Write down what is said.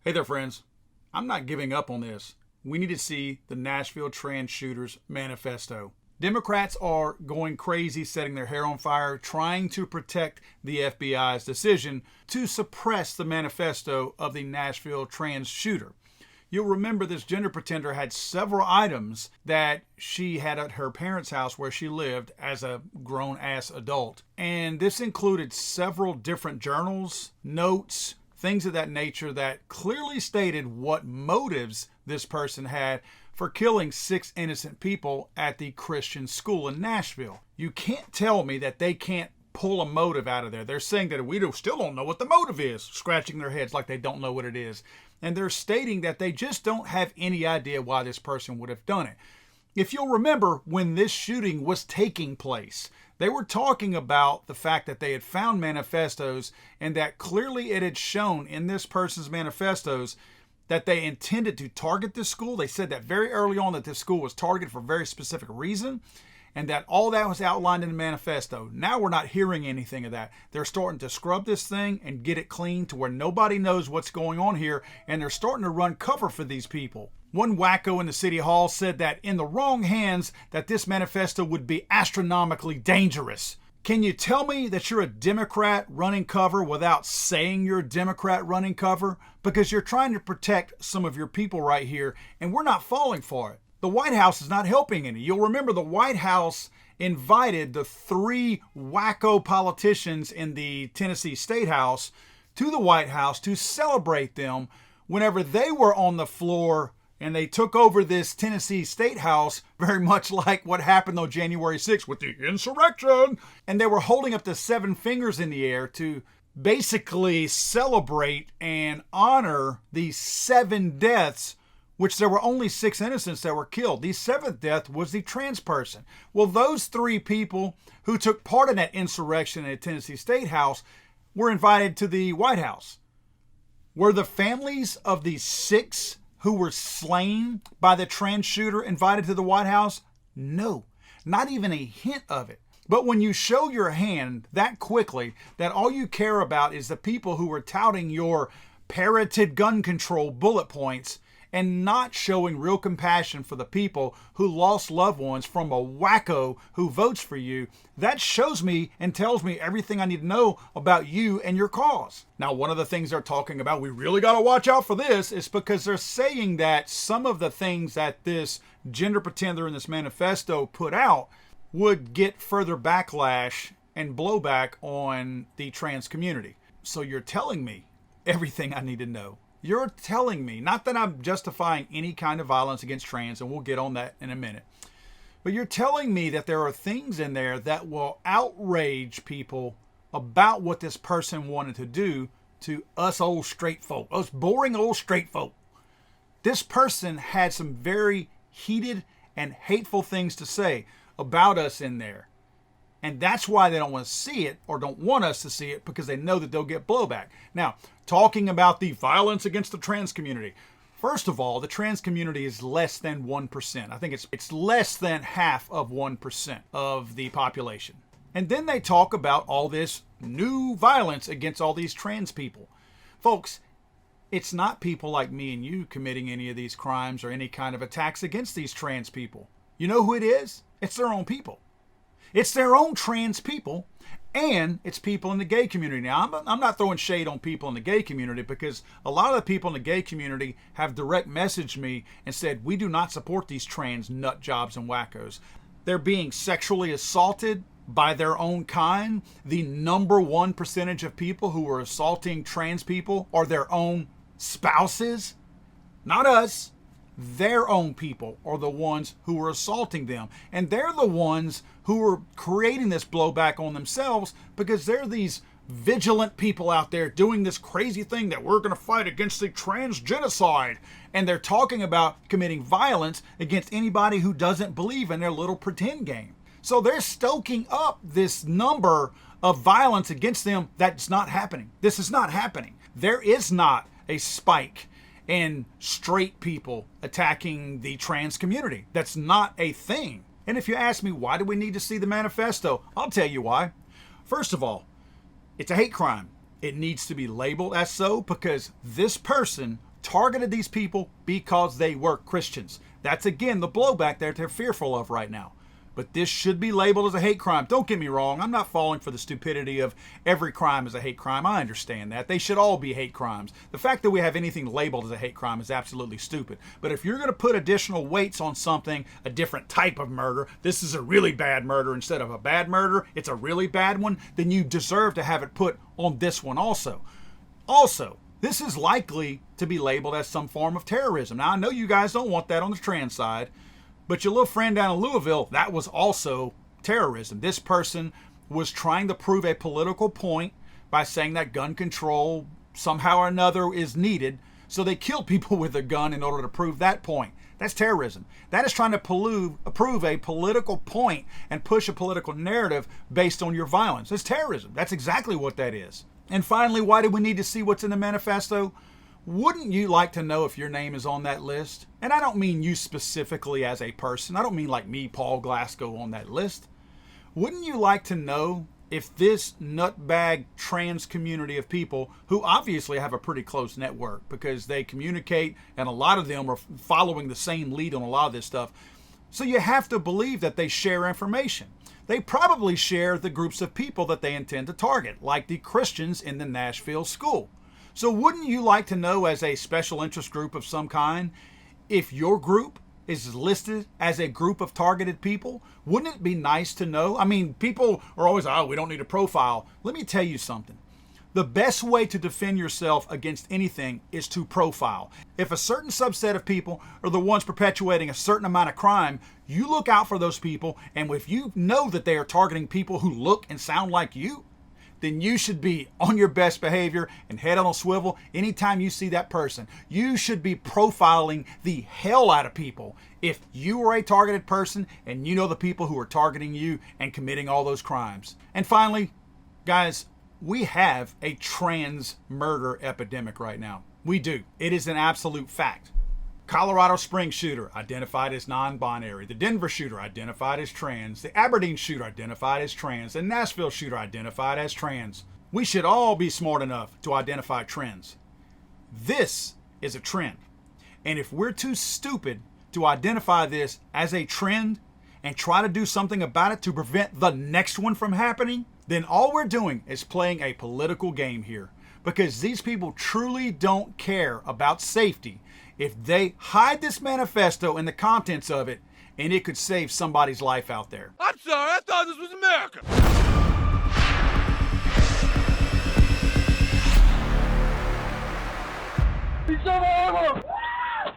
Hey there, friends. I'm not giving up on this. We need to see the Nashville trans shooters manifesto. Democrats are going crazy, setting their hair on fire, trying to protect the FBI's decision to suppress the manifesto of the Nashville trans shooter. You'll remember this gender pretender had several items that she had at her parents' house where she lived as a grown-ass adult. And this included several different journals, notes, things of that nature that clearly stated what motives this person had for killing 6 innocent people at the Christian school in Nashville. You can't tell me that they can't pull a motive out of there. They're saying that we still don't know what the motive is, scratching their heads like they don't know what it is. And they're stating that they just don't have any idea why this person would have done it. If you'll remember, when this shooting was taking place, they were talking about the fact that they had found manifestos and that clearly it had shown in this person's manifestos that they intended to target this school. They said that very early on that this school was targeted for a very specific reason and that all that was outlined in the manifesto. Now we're not hearing anything of that. They're starting to scrub this thing and get it clean to where nobody knows what's going on here, and they're starting to run cover for these people. One wacko in the city hall said that in the wrong hands that this manifesto would be astronomically dangerous. Can you tell me that you're a Democrat running cover without saying you're a Democrat running cover? Because you're trying to protect some of your people right here, and we're not falling for it. The White House is not helping any. You'll remember the White House invited the 3 wacko politicians in the Tennessee State House to the White House to celebrate them whenever they were on the floor and they took over this Tennessee State House, very much like what happened on January 6th with the insurrection. And they were holding up the 7 fingers in the air to basically celebrate and honor these 7 deaths, which there were only 6 innocents that were killed. The 7th death was the trans person. Well, those 3 people who took part in that insurrection at Tennessee State House were invited to the White House. Were the families of these 6 who were slain by the trans shooter invited to the White House? No, not even a hint of it. But when you show your hand that quickly, that all you care about is the people who are touting your parroted gun control bullet points and not showing real compassion for the people who lost loved ones from a wacko who votes for you, that shows me and tells me everything I need to know about you and your cause. Now, one of the things they're talking about, we really got to watch out for this, is because they're saying that some of the things that this gender pretender in this manifesto put out would get further backlash and blowback on the trans community. So you're telling me everything I need to know. You're telling me, not that I'm justifying any kind of violence against trans, and we'll get on that in a minute, but you're telling me that there are things in there that will outrage people about what this person wanted to do to us old straight folk, us boring old straight folk. This person had some very heated and hateful things to say about us in there. And that's why they don't want to see it or don't want us to see it, because they know that they'll get blowback. Now, talking about the violence against the trans community. First of all, the trans community is less than 1%. I think it's less than half of 1% of the population. And then they talk about all this new violence against all these trans people. Folks, it's not people like me and you committing any of these crimes or any kind of attacks against these trans people. You know who it is? It's their own people. It's their own trans people, and it's people in the gay community. Now, I'm not throwing shade on people in the gay community, because a lot of the people in the gay community have direct messaged me and said, we do not support these trans nut jobs and wackos. They're being sexually assaulted by their own kind. The number 1 percentage of people who are assaulting trans people are their own spouses, not us. Their own people are the ones who are assaulting them. And they're the ones who are creating this blowback on themselves, because they're these vigilant people out there doing this crazy thing that we're going to fight against the trans genocide. And they're talking about committing violence against anybody who doesn't believe in their little pretend game. So they're stoking up this number of violence against them that's not happening. This is not happening. There is not a spike and straight people attacking the trans community. That's not a thing. And if you ask me, why do we need to see the manifesto? I'll tell you why. First of all, it's a hate crime. It needs to be labeled as so, because this person targeted these people because they were Christians. That's again the blowback that they're fearful of right now. But this should be labeled as a hate crime. Don't get me wrong. I'm not falling for the stupidity of every crime is a hate crime. I understand that. They should all be hate crimes. The fact that we have anything labeled as a hate crime is absolutely stupid. But if you're going to put additional weights on something, a different type of murder, this is a really bad murder instead of a bad murder, it's a really bad one, then you deserve to have it put on this one also. Also, this is likely to be labeled as some form of terrorism. Now, I know you guys don't want that on the trans side, but your little friend down in Louisville, that was also terrorism. This person was trying to prove a political point by saying that gun control somehow or another is needed. So they killed people with a gun in order to prove that point. That's terrorism. That is trying to prove a political point and push a political narrative based on your violence. It's terrorism. That's exactly what that is. And finally, why do we need to see what's in the manifesto? Wouldn't you like to know if your name is on that list? And I don't mean you specifically as a person. I don't mean like me, Paul Glasgow, on that list. Wouldn't you like to know if this nutbag trans community of people, who obviously have a pretty close network because they communicate and a lot of them are following the same lead on a lot of this stuff, so you have to believe that they share information. They probably share the groups of people that they intend to target, like the Christians in the Nashville school. So wouldn't you like to know, as a special interest group of some kind, if your group is listed as a group of targeted people? Wouldn't it be nice to know? I mean, people are always, oh, we don't need a profile. Let me tell you something. The best way to defend yourself against anything is to profile. If a certain subset of people are the ones perpetuating a certain amount of crime, you look out for those people, and if you know that they are targeting people who look and sound like you, then you should be on your best behavior and head on a swivel anytime you see that person. You should be profiling the hell out of people if you are a targeted person and you know the people who are targeting you and committing all those crimes. And finally, guys, we have a trans murder epidemic right now. We do. It is an absolute fact. Colorado Springs shooter identified as non-binary. The Denver shooter identified as trans. The Aberdeen shooter identified as trans. The Nashville shooter identified as trans. We should all be smart enough to identify trends. This is a trend. And if we're too stupid to identify this as a trend and try to do something about it to prevent the next one from happening, then all we're doing is playing a political game here. Because these people truly don't care about safety if they hide this manifesto and the contents of it, and it could save somebody's life out there. I'm sorry, I thought this was America.